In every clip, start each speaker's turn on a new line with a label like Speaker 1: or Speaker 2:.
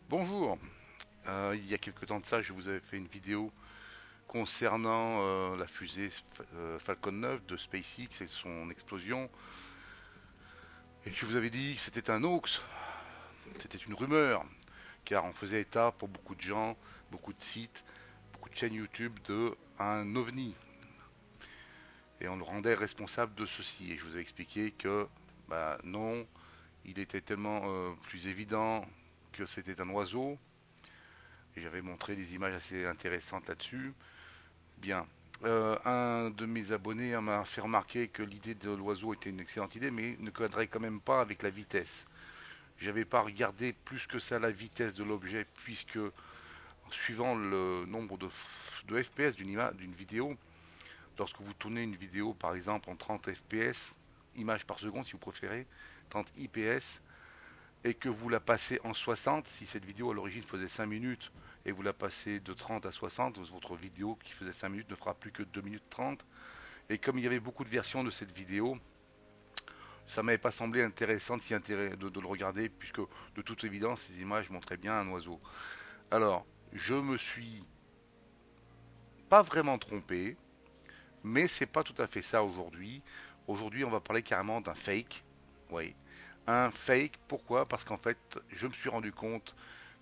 Speaker 1: Bonjour. Il y a quelque temps de ça, je vous avais fait une vidéo concernant la fusée Falcon 9 de SpaceX et son explosion. Et je vous avais dit que c'était un hoax, c'était une rumeur, car on faisait état pour beaucoup de gens, beaucoup de sites, beaucoup de chaînes YouTube de un ovni. Et on le rendait responsable de ceci. Et je vous avais expliqué que, non, il était tellement plus évident que c'était un oiseau. Et j'avais montré des images assez intéressantes là-dessus. Bien. Un de mes abonnés m'a fait remarquer que l'idée de l'oiseau était une excellente idée, mais ne cadrait quand même pas avec la vitesse. J'avais pas regardé plus que ça la vitesse de l'objet, puisque suivant le nombre de FPS d'une vidéo, lorsque vous tournez une vidéo par exemple en 30 FPS, images par seconde si vous préférez, 30 IPS, et que vous la passez en 60, si cette vidéo à l'origine faisait 5 minutes et vous la passez de 30 à 60, votre vidéo qui faisait 5 minutes ne fera plus que 2 minutes 30. Et comme il y avait beaucoup de versions de cette vidéo, ça m'avait pas semblé intéressant de le regarder, puisque de toute évidence, ces images montraient bien un oiseau. Alors, je me suis pas vraiment trompé, mais c'est pas tout à fait ça aujourd'hui. Aujourd'hui, on va parler carrément d'un fake. Oui, un fake. Pourquoi? Parce qu'en fait, je me suis rendu compte,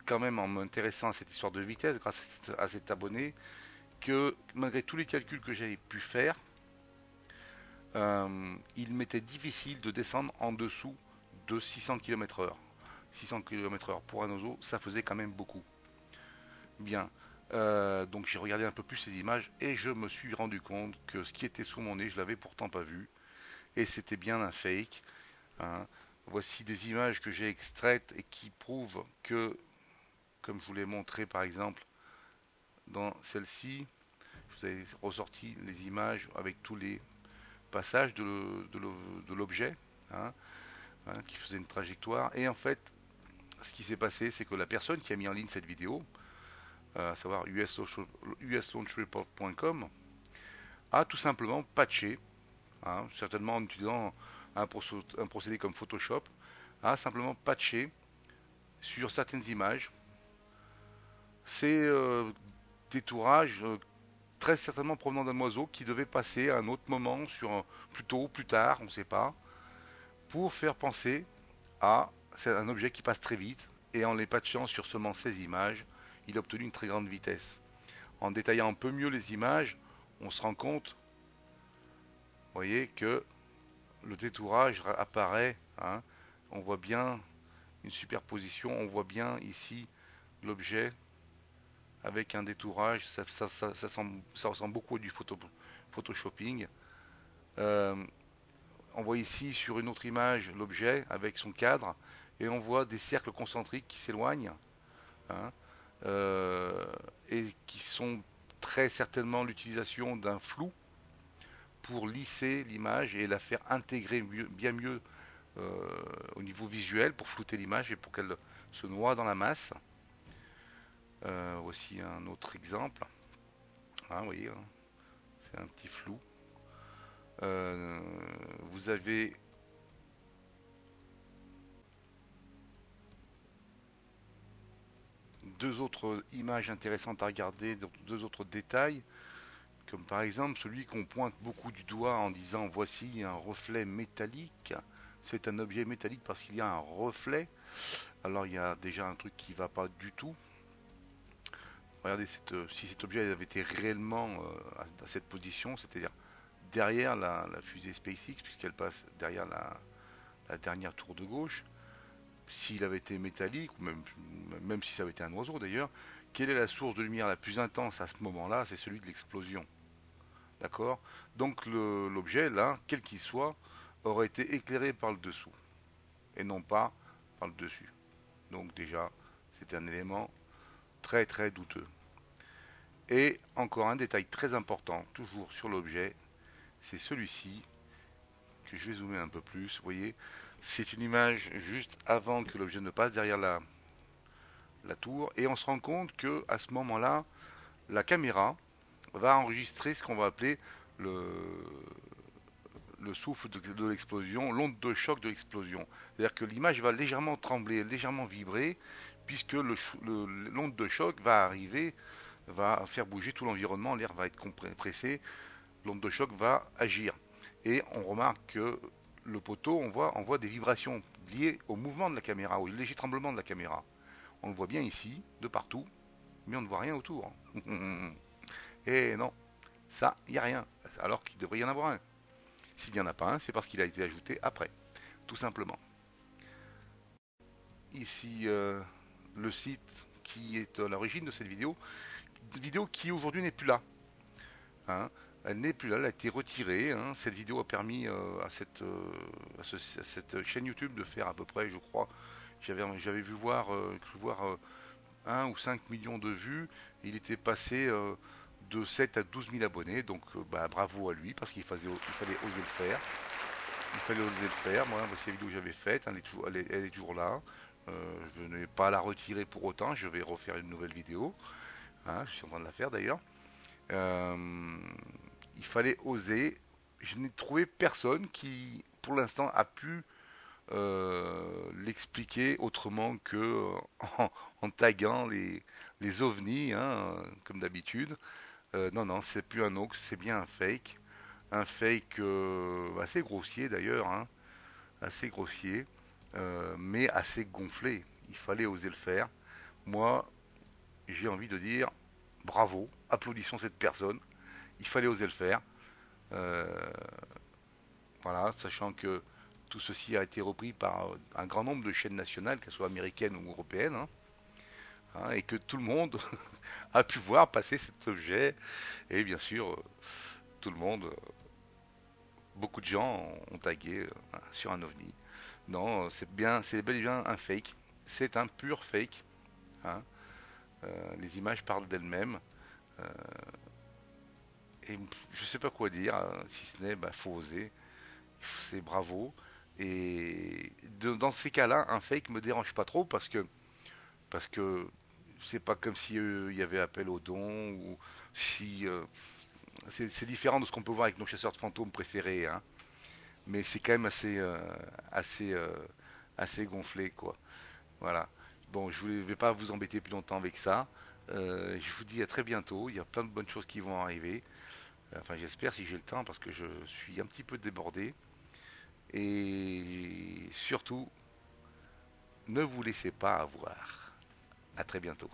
Speaker 1: quand même en m'intéressant à cette histoire de vitesse, grâce à cet abonné, que malgré tous les calculs que j'avais pu faire, il m'était difficile de descendre en dessous de 600 km/h. 600 km/h pour un oiseau, ça faisait quand même beaucoup. Bien. Donc j'ai regardé un peu plus ces images et je me suis rendu compte que ce qui était sous mon nez, je l'avais pourtant pas vu. Et c'était bien un fake, hein. Voici des images que j'ai extraites et qui prouvent que, comme je vous l'ai montré par exemple dans celle-ci, je vous ai ressorti les images avec tous les passages de l'objet, hein, qui faisait une trajectoire. Et en fait, ce qui s'est passé, c'est que la personne qui a mis en ligne cette vidéo, à savoir uslaunchReport.com, a tout simplement patché, hein, certainement en utilisant un procédé comme Photoshop, a simplement patché sur certaines images ces détourages très certainement provenant d'un oiseau qui devait passer à un autre moment, plus tôt, plus tard, on ne sait pas, pour faire penser à c'est un objet qui passe très vite, et en les patchant sur seulement 16 images, il a obtenu une très grande vitesse. En détaillant un peu mieux les images, on se rend compte, vous voyez, que le détourage apparaît, hein, on voit bien une superposition, on voit bien ici l'objet avec un détourage, ça ressemble beaucoup à du photoshopping. Euh, on voit ici sur une autre image l'objet avec son cadre, et on voit des cercles concentriques qui s'éloignent, hein, euh, et qui sont très certainement l'utilisation d'un flou pour lisser l'image et la faire intégrer bien mieux au niveau visuel, pour flouter l'image et pour qu'elle se noie dans la masse. Voici un autre exemple, hein, vous voyez, hein, c'est un petit flou. Euh, vous avez deux autres images intéressantes à regarder, deux autres détails, comme par exemple celui qu'on pointe beaucoup du doigt en disant voici un reflet métallique. C'est un objet métallique parce qu'il y a un reflet. Alors il y a déjà un truc qui va pas du tout. Regardez si cet objet avait été réellement à cette position, c'est-à-dire derrière la fusée SpaceX, puisqu'elle passe derrière la dernière tour de gauche, s'il avait été métallique, ou même si ça avait été un oiseau d'ailleurs, quelle est la source de lumière la plus intense à ce moment-là? C'est celui de l'explosion. D'accord? Donc l'objet, là, quel qu'il soit, aurait été éclairé par le dessous, et non pas par le dessus. Donc déjà, c'est un élément très très douteux. Et encore un détail très important, toujours sur l'objet, c'est celui-ci, que je vais zoomer un peu plus, vous voyez, c'est une image juste avant que l'objet ne passe derrière la tour, et on se rend compte que à ce moment-là, la caméra va enregistrer ce qu'on va appeler le, le souffle de l'explosion, l'onde de choc de l'explosion. C'est-à-dire que l'image va légèrement trembler, légèrement vibrer, puisque l'onde de choc va arriver, va faire bouger tout l'environnement, l'air va être compressé, l'onde de choc va agir. Et on remarque que le poteau, on voit des vibrations liées au mouvement de la caméra, au léger tremblement de la caméra. On le voit bien ici, de partout, mais on ne voit rien autour. Et non, ça, il n'y a rien, alors qu'il devrait y en avoir un. S'il n'y en a pas un, c'est parce qu'il a été ajouté après, tout simplement. Ici, le site qui est à l'origine de cette vidéo qui aujourd'hui n'est plus là. Hein. Elle n'est plus là, elle a été retirée. Hein. Cette vidéo a permis à cette chaîne YouTube de faire à peu près, je crois, j'avais cru voir 1 ou 5 millions de vues. Il était passé de 7 à 12 000 abonnés, donc bravo à lui, parce il fallait oser le faire. Il fallait oser le faire. Moi, voici la vidéo que j'avais faite, elle est toujours là. Je n'ai pas à la retirer pour autant, je vais refaire une nouvelle vidéo. Hein, je suis en train de la faire d'ailleurs. Euh, il fallait oser. Je n'ai trouvé personne qui, pour l'instant, a pu l'expliquer autrement que en taguant les ovnis, hein, comme d'habitude. Non, non, c'est plus un hoax, c'est bien un fake assez grossier d'ailleurs, hein, assez grossier, mais assez gonflé. Il fallait oser le faire. Moi, j'ai envie de dire bravo, applaudissons cette personne. Il fallait oser le faire. Euh, voilà, sachant que tout ceci a été repris par un grand nombre de chaînes nationales, qu'elles soient américaines ou européennes, hein, et que tout le monde a pu voir passer cet objet. Et bien sûr, tout le monde, beaucoup de gens ont tagué sur un ovni. Non, c'est bel et bien un fake. C'est un pur fake. Hein. Les images parlent d'elles-mêmes. Euh, et je sais pas quoi dire, si ce n'est, faut oser. C'est bravo. Et dans ces cas-là, un fake me dérange pas trop parce que c'est pas comme si il y avait appel aux dons ou si c'est différent de ce qu'on peut voir avec nos chasseurs de fantômes préférés, hein. Mais c'est quand même assez assez gonflé quoi. Voilà. Bon, je ne vais pas vous embêter plus longtemps avec ça. Je vous dis à très bientôt. Il y a plein de bonnes choses qui vont arriver. Enfin, j'espère si j'ai le temps parce que je suis un petit peu débordé. Et surtout, ne vous laissez pas avoir. À très bientôt.